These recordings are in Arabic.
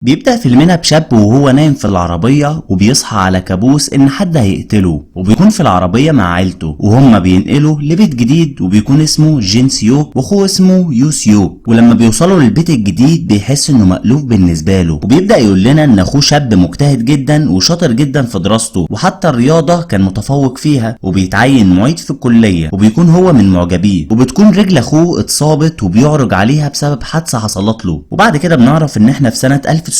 بيبدأ فيلمنا بشاب وهو نايم في العربية وبيصحى على كابوس إن حد هيقتله، وبيكون في العربية مع عيلته وهم بينقلوا لبيت جديد وبيكون اسمه جين سيوك وأخوه اسمه يو سيوك. ولما بيوصلوا للبيت الجديد بيحس إنه مألوف بالنسبة له، وبيبدأ يقول لنا إن أخوه شاب مجتهد جدا وشاطر جدا في دراسته، وحتى الرياضة كان متفوق فيها وبيتعين معيد في الكلية، وبيكون هو من معجبيه. وبتكون رجل أخوه اتصابت وبيعرج عليها بسبب حادثة حصلت له. وبعد كده بنعرف إن إحنا في سنة 1997،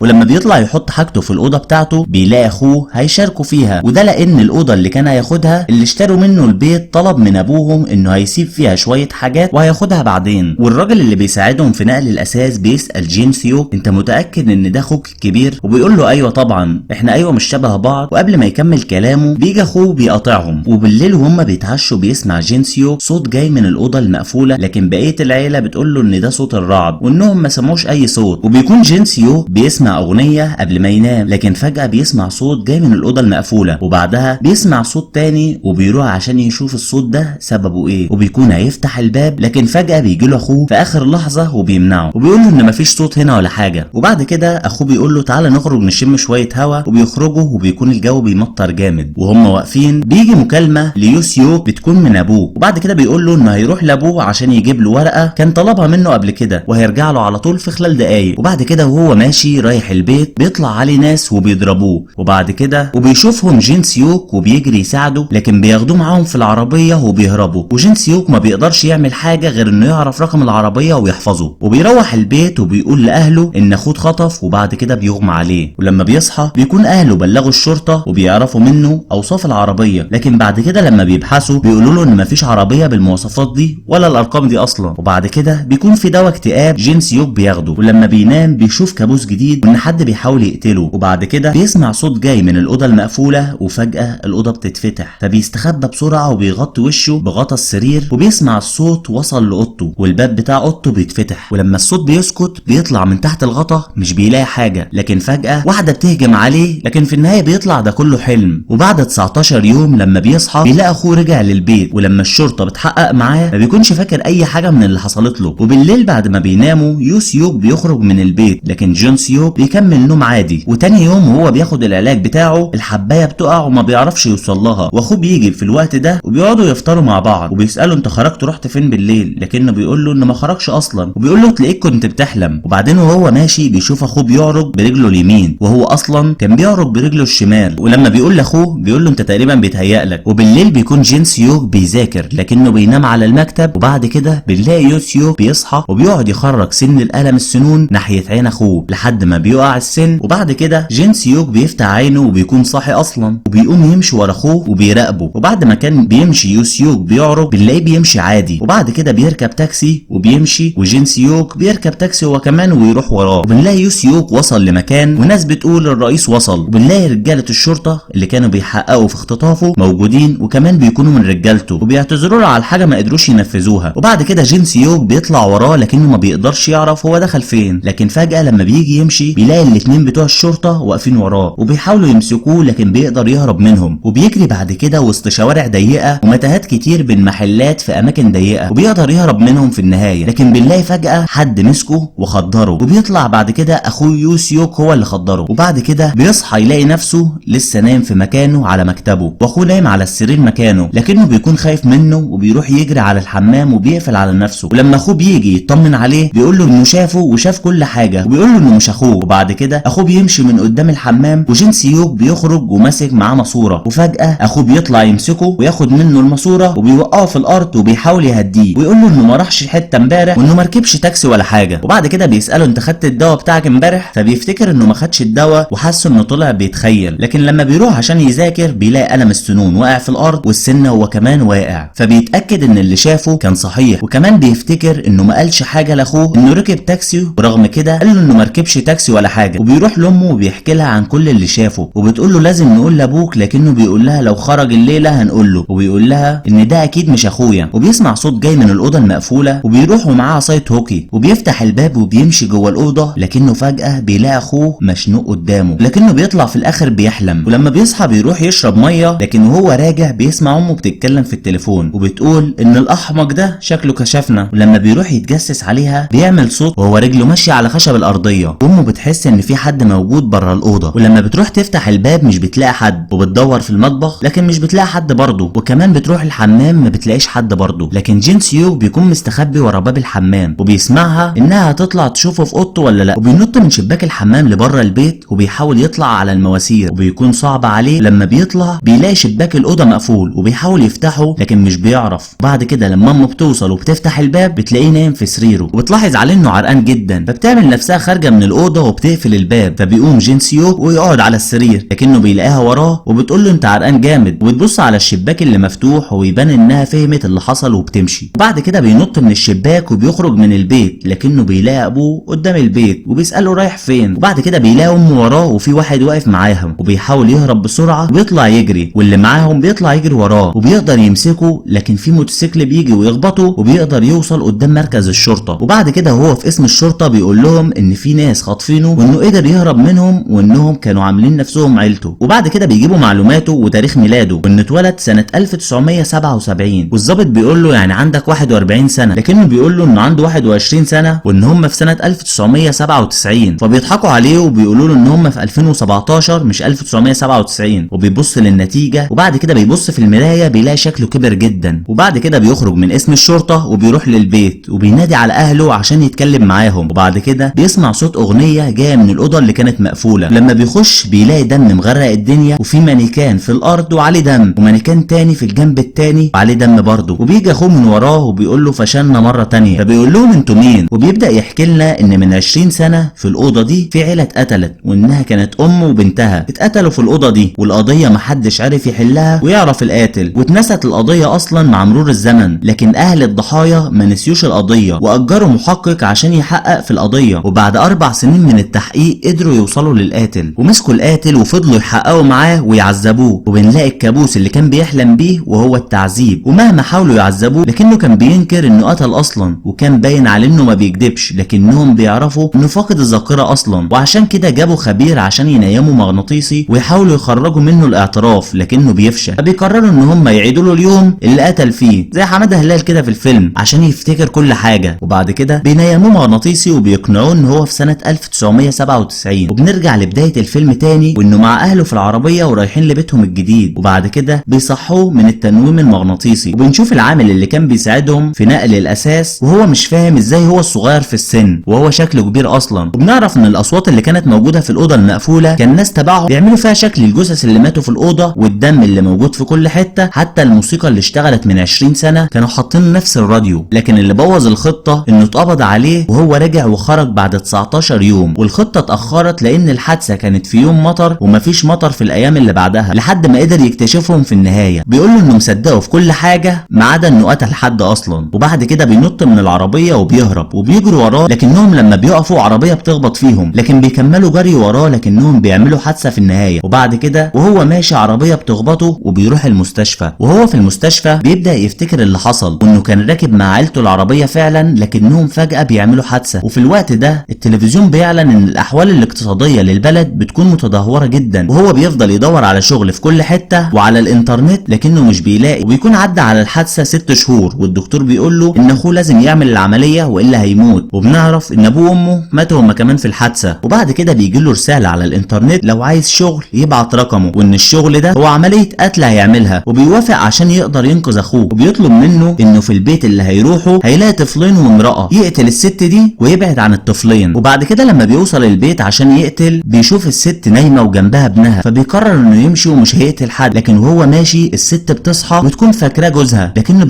ولما بيطلع يحط حاجته في الأوضة بتاعته بيلاقي أخوه هيشاركوا فيها، وده لأن الأوضة اللي كان هياخدها اللي اشتروا منه البيت طلب من أبوهم إنه هيسيب فيها شوية حاجات وهياخدها بعدين. والراجل اللي بيساعدهم في نقل الأساس بيسأل جين سيوك: أنت متأكد إن ده أخوك الكبير؟ وبيقول له: أيوه طبعا، إحنا أيوه مش شبه بعض. وقبل ما يكمل كلامه بيجي أخوه بيقاطعهم. وبالليل وهم بيتعشوا بيسمع جين سيوك صوت جاي من الأوضة المقفولة، لكن بقية العيلة بتقول له إن ده صوت الرعد وإنهم ما سمعوش أي صوت. وبيكون جين سيوك بيسمع أغنية قبل ما ينام، لكن فجأة بيسمع صوت جاي من الأوضة المقفولة، وبعدها بيسمع صوت تاني وبيروح عشان يشوف الصوت ده سببه إيه. وبيكون هيفتح الباب، لكن فجأة بيجيله أخوه في آخر لحظة وبيمنعه وبيقول له إن مفيش صوت هنا ولا حاجة. وبعد كده أخوه بيقول له: تعالى نخرج نشم شوية هوا. وبيخرجوا وبيكون الجو بيمطر جامد، وهم واقفين بيجي مكالمة ليو سيوك بتكون من أبوه. وبعد كده بيقول له إنه هيروح لأبوه عشان يجيب له ورقة كان طلبها منه قبل كده، وهيرجع له على طول في خلال دقايق. وبعد كده وهو ماشي رايح البيت بيطلع عليه ناس وبيضربوه، وبعد كده وبيشوفهم جين سيوك وبيجري يساعده، لكن بياخدوه معاهم في العربية وبيهربوا. وجين سيوك ما بيقدرش يعمل حاجة غير انه يعرف رقم العربية ويحفظه. وبيروح البيت وبيقول لأهله ان اخوه اتخطف، وبعد كده بيغمى عليه. ولما بيصحى بيكون اهله بلغوا الشرطة وبيعرفوا منه اوصاف العربية، لكن بعد كده لما بيبحثوا بيقولوا له ان مفيش عربية بالمواصفات دي ولا الارقام دي اصلا. وبعد كده بيكون في دواء اكتئاب جين سيوك بياخده، ولما بينام بيشوف كابوس جديد وان حد بيحاول يقتله. وبعد كده بيسمع صوت جاي من الأوضة المقفولة، وفجأة الأوضة بتتفتح، فبيستخبى بسرعة وبيغطي وشه بغطا السرير. وبيسمع الصوت وصل لأوضته، والباب بتاع أوضته بيتفتح، ولما الصوت بيسكت بيطلع من تحت الغطا مش بيلاقي حاجة، لكن فجأة واحدة بتهجم عليه، لكن في النهاية بيطلع ده كله حلم. وبعد 19 يوم لما بيصحى بيلاقي أخوه رجع للبيت، ولما الشرطة بتحقق معاه ما بيكونش فاكر أي حاجة من اللي حصلت له. وبالليل بعد ما بيناموا يو سيوك بيخرج من البيت، لكن جون سيوك بيكمل نوم عادي. وتاني يوم وهو بياخد العلاج بتاعه الحباية بتقع وما بيعرفش يوصل لها، واخوه بيجي في الوقت ده وبيقعدوا يفطروا مع بعض. وبيسأله: انت خرجت رحت فين بالليل؟ لكنه بيقول له انه ما خرجش اصلا، وبيقول له: تلاقيك كنت بتحلم. وبعدين وهو ماشي بيشوف اخوه بيعرج برجله اليمين، وهو اصلا كان بيعرج برجله الشمال. ولما بيقول لاخوه بيقول له: انت تقريبا بيتهيألك. وبالليل بيكون جين سيوك بيذاكر لكنه بينام على المكتب، وبعد كده بنلاقي يو سيوك بيصحى وبيقعد يخرج سن القلم السنون ناحية عين اخوه لحد ما بيقع السن. وبعد كده جين سيوك بيفتح عينه وبيكون صاحي اصلا، وبيقوم يمشي ورا اخوه وبيراقبه. وبعد ما كان بيمشي يو سيوك بيعرج بنلاقيه بيمشي عادي، وبعد كده بيركب تاكسي وبيمشي، وجين سيوك بيركب تاكسي هو كمان ويروح وراه. وبنلاقي يو سيوك وصل لمكان وناس بتقول الرئيس وصل، وبنلاقي رجالة الشرطة اللي كانوا بيحققوا في اختطافه موجودين، وكمان بيكونوا من رجالته وبيعتذروا له على حاجة ما قدروش ينفذوها. وبعد كده جين سيوك بيطلع وراه لكنه ما بيقدرش يعرف هو دخل فين، لكن فجأة لما بيجي يمشي بيلاقي الاتنين بتوع الشرطة واقفين وراه وبيحاولوا يمسكوه، لكن بيقدر يهرب منهم. وبيجري بعد كده وسط شوارع ضيقة ومتاهات كتير بين محلات في اماكن ضيقة، وبيقدر يهرب منهم في النهاية، لكن بنلاقي فجأة حد مسكه وخدره. وبيطلع بعد كده اخوه يو سيوك هو اللي خدره. وبعد كده بيصحى يلاقي نفسه لسه نايم في مكانه على مكتبه، واخوه نايم على السرير مكانه، لكنه بيكون خايف منه وبيروح يجري على الحمام وبيقفل على نفسه. ولما اخوه بيجي يطمن عليه بيقول له انه شافه وشاف كل حاجة، وبيقول له انه مش اخوه. وبعد كده اخوه بيمشي من قدام الحمام، وجين سيوك بيخرج وماسك معاه ماسوره، وفجأة اخوه بيطلع يمسكه وياخد منه الماسوره وبيوقعه في الارض وبيحاول يهديه، ويقول له انه ما راحش حته امبارح وانه ما ركبش تاكسي ولا حاجه. وبعد كده بيساله: انت خدت الدواء بتاعك امبارح؟ فبيفتكر انه ما خدش الدواء وحاسه انه طلع بيتخيل، لكن لما بيروح عشان يذاكر بيلاقي قلم السنون واقع في الارض والسن هو كمان واقع، فبيتاكد ان اللي شافه كان صحيح. وكمان بيفتكر انه ما قالش حاجه لاخوه انه ركب تاكسي، ورغم كده قال له انه ما ركبش تاكسي ولا حاجه. وبيروح لامه وبيحكي لها عن كل اللي شافه، وبتقول له لازم نقول لابوك، لكنه بيقول لها لو خرج الليله هنقول له. وبيقول لها ان ده اكيد مش اخويا. وبيسمع صوت جاي من الاوضه المقفوله، وبيروح ومعاه عصايه هوكي، وبيفتح الباب وبيمشي جوه الاوضه، لكنه فجاه بيلاقي اخوه مشنوق قدامه، لكنه بيطلع في الاخر بيحلم. ولما بيصحى بيروح يشرب ميه، لكن وهو راجع بيسمع امه بتتكلم في التليفون وبتقول ان الاحمق ده شكله كشفنا. ولما بيروح يتجسس عليها بيعمل صوت وهو رجله ماشيه على على خشب الارضيه، وامه بتحس ان في حد موجود بره الاوضه، ولما بتروح تفتح الباب مش بتلاقي حد، وبتدور في المطبخ لكن مش بتلاقي حد برضه، وكمان بتروح الحمام ما بتلاقيش حد برضه، لكن جين سيوك بيكون مستخبي ورا باب الحمام وبيسمعها انها هتطلع تشوفه في اوضته ولا لا، وبينط من شباك الحمام لبره البيت وبيحاول يطلع على المواسير، وبيكون صعب عليه. لما بيطلع بيلاقي شباك الاوضه مقفول وبيحاول يفتحه لكن مش بيعرف. بعد كده لما امه بتوصل وبتفتح الباب بتلاقيه نايم في سريره، وبتلاحظ عليه انه عرقان جدا، فبتعمل نفسها خارجه من الاوضه وبتقفل الباب، فبيقوم جين سيوك ويقعد على السرير لكنه بيلاقيها وراه وبتقول له انت عرقان جامد، وبتبص على الشباك اللي مفتوح ويبان انها فهمت اللي حصل وبتمشي. وبعد كده بينط من الشباك وبيخرج من البيت لكنه بيلاقي ابوه قدام البيت وبيساله رايح فين، وبعد كده بيلاقي امه وراه وفي واحد واقف معاهم، وبيحاول يهرب بسرعه وبيطلع يجري، واللي معاهم بيطلع يجري وراه وبيقدر يمسكه، لكن في موتوسيكل بيجي ويخبطه وبيقدر يوصل قدام مركز الشرطه. وبعد كده وهو في اسم الشرطه بيقول لهم ان في ناس خاطفينه وانه قدر يهرب منهم وانهم كانوا عاملين نفسهم عيلته. وبعد كده بيجيبوا معلوماته وتاريخ ميلاده وانه اتولد سنه 1977، والظابط بيقول له يعني عندك 41 سنه، لكنه بيقول له انه عنده 21 سنه وان هم في سنه 1997، فبيضحكوا عليه وبيقولوا له ان هم في 2017 مش 1997، وبيبص للنتيجه. وبعد كده بيبص في المرايه بيلاقي شكله كبر جدا. وبعد كده بيخرج من اسم الشرطه وبيروح للبيت وبينادي على اهله عشان يتكلم معاهم، وبعد كده بيسمع صوت اغنيه جايه من الاوضه اللي كانت مقفوله. لما بيخش بيلاقي دم مغرق الدنيا، وفي مانيكان في الارض وعليه دم، ومانيكان تاني في الجنب التاني وعليه دم برضه. وبيجي اخوه من وراه وبيقول له فشلنا مره تانيه، فبيقول لهم انتوا مين؟ وبيبدا يحكي لنا ان من 20 سنه في الاوضه دي في عيله اتقتلت، وانها كانت ام وبنتها اتقتلوا في الاوضه دي، والقضيه محدش عارف يحلها ويعرف القاتل، واتنست القضيه اصلا مع مرور الزمن، لكن اهل الضحايا ما نسيوش القضيه واجروا محقق عشان يحقق في القضيه. وبعد 4 سنين من التحقيق قدروا يوصلوا للقاتل، ومسكوا القاتل وفضلوا يحققوا معاه ويعذبوه، وبنلاقي الكابوس اللي كان بيحلم بيه وهو التعذيب. ومهما حاولوا يعذبوه لكنه كان بينكر انه قتل اصلا، وكان باين عليه انه ما بيكدبش، لكنهم بيعرفوا انه فاقد الذاكره اصلا، وعشان كده جابوا خبير عشان ينيموا مغناطيسي ويحاولوا يخرجوا منه الاعتراف لكنه بيفشل، فبيقرروا ان هم يعيدوا له اليوم اللي قتل فيه زي حماده هلال كده في الفيلم عشان يفتكر كل حاجه. وبعد كده بينيموه مغناطيسي وبيقنعوه ان هو في سنه 1997. وبنرجع لبدايه الفيلم تاني وانه مع اهله في العربيه ورايحين لبيتهم الجديد، وبعد كده بيصحوه من التنويم المغناطيسي، وبنشوف العامل اللي كان بيساعدهم في نقل الاساس وهو مش فاهم ازاي هو الصغير في السن وهو شكله كبير اصلا. وبنعرف ان الاصوات اللي كانت موجوده في الاوضه المقفوله كان ناس تبعهم بيعملوا فيها شكل الجثث اللي ماتوا في الاوضه والدم اللي موجود في كل حته، حتى الموسيقى اللي اشتغلت من 20 سنه كانوا حاطين نفس الراديو. لكن اللي بوظ الخطه انه اتقبض عليه وهو رجع وخرج بعد 19 يوم، والخطه اتاخرت لان الحادثه كانت في يوم مطر ومفيش مطر في الايام اللي بعدها، لحد ما قدر يكتشفهم في النهايه. بيقول له انه مصدقه في كل حاجه ما عدا انه قتل حد اصلا. وبعد كده بينط من العربيه وبيهرب وبيجروا وراه، لكنهم لما بيقفوا عربيه بتخبط فيهم، لكن بيكملوا جري وراه لكنهم بيعملوا حادثه في النهايه. وبعد كده وهو ماشي عربيه بتخبطه وبيروح المستشفى، وهو في المستشفى بيبدا يفتكر اللي حصل وانه كان راكب مع عيلته العربيه فعلا، لكنهم فجاه بيعملوا حادثه. وفي الوقت ده التلفزيون بيعلن ان الاحوال الاقتصاديه للبلد بتكون متدهوره جدا، وهو بيفضل يدور على شغل في كل حته وعلى الانترنت لكنه مش بيلاقي، وبيكون عدى على الحادثه 6 شهور، والدكتور بيقول له ان اخوه لازم يعمل العمليه والا هيموت. وبنعرف ان ابوه وامه ماتوا هما كمان في الحادثه. وبعد كده بيجي له رساله على الانترنت لو عايز شغل يبعت رقمه، وان الشغل ده هو عمليه قتل هيعملها، وبيوافق عشان يقدر ينقذ اخوه. وبيطلب منه انه في البيت اللي هيروحه هيلاقي طفلين وامراه، يقتل الست دي ويبعد عن الطفلين. وبعد كده لما بيوصل البيت عشان يقتل بيشوف الست نايمه وجنبها ابنها، فبيقرر انه يمشي ومش هيقتل حد. لكن وهو ماشي الست بتصحى وتكون فاكراه جوزها، لكنه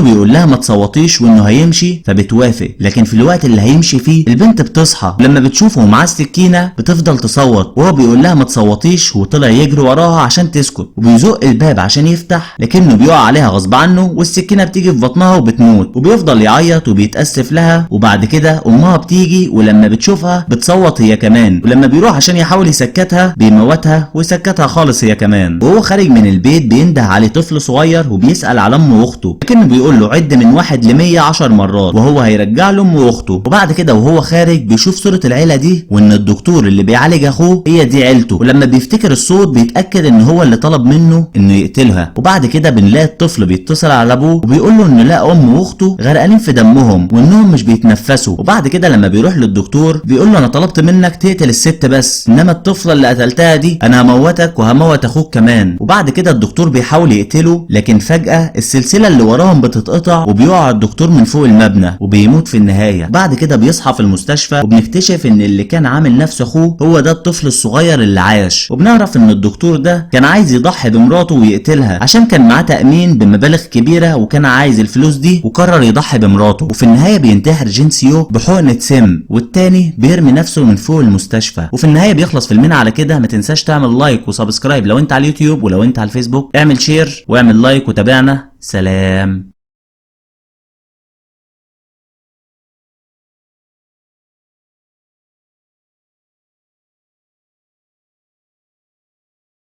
بيقول لها ما تصوتيش وانه هيمشي، فبتوافق. لكن في الوقت اللي هيمشي فيه البنت بتصحى، لما بتشوفه معاه السكينه بتفضل تصوت، وهو بيقول لها ما تصوتيش، وطلع يجري وراها عشان تسكت، وبيزق الباب عشان يفتح لكنه بيقع عليها غصب عنه والسكينه بتيجي في بطنها وبتموت، وبيفضل يعيط وبيتاسف لها. وبعد كده امها بتيجي ولما بتشوفها بتصوت هي كمان، ولما بيروح عشان يحاول يسكتها بيموتها ويسكتها خالص هي كمان. وهو خارج من البيت بينده عليه طفل صغير وبيسال على امه واخته، لكنه بيقول له عد من 1 ل 100 10 مرات وهو هيرجع له امه واخته. وبعد كده وهو خارج بيشوف صوره العيله دي وان الدكتور اللي بيعالج اخوه هي دي عيلته، ولما بيفتكر الصوت بيتاكد ان هو اللي طلب منه انه يقتلها. وبعد كده بنلاقي الطفل بيتصل على ابوه وبيقول له انه لقى امه واخته غرقانين في دمهم وانهم مش بيتنفسوا. وبعد وبعد كده لما بيروح للدكتور بيقول له انا طلبت منك تقتل الست بس، انما الطفله اللي قتلتها دي انا هموتك وهموت اخوك كمان. وبعد كده الدكتور بيحاول يقتله، لكن فجاه السلسله اللي وراهم بتتقطع وبيقع الدكتور من فوق المبنى وبيموت في النهايه. بعد كده بيصحى في المستشفى وبنكتشف ان اللي كان عامل نفسه اخوه هو ده الطفل الصغير اللي عاش، وبنعرف ان الدكتور ده كان عايز يضحي بمراته ويقتلها عشان كان معاه تأمين بمبالغ كبيرة وكان عايز الفلوس دي وقرر يضحي بمراته. وفي النهاية بينتحر جين سيو بحقنة سم، والتاني بيرمي نفسه من فوق المستشفى. وفي النهاية بيخلص فيلمنا على كده. ما تنساش تعمل لايك وسبسكرايب لو انت على اليوتيوب، ولو انت على الفيسبوك اعمل شير واعمل لايك وتابعنا. سلام.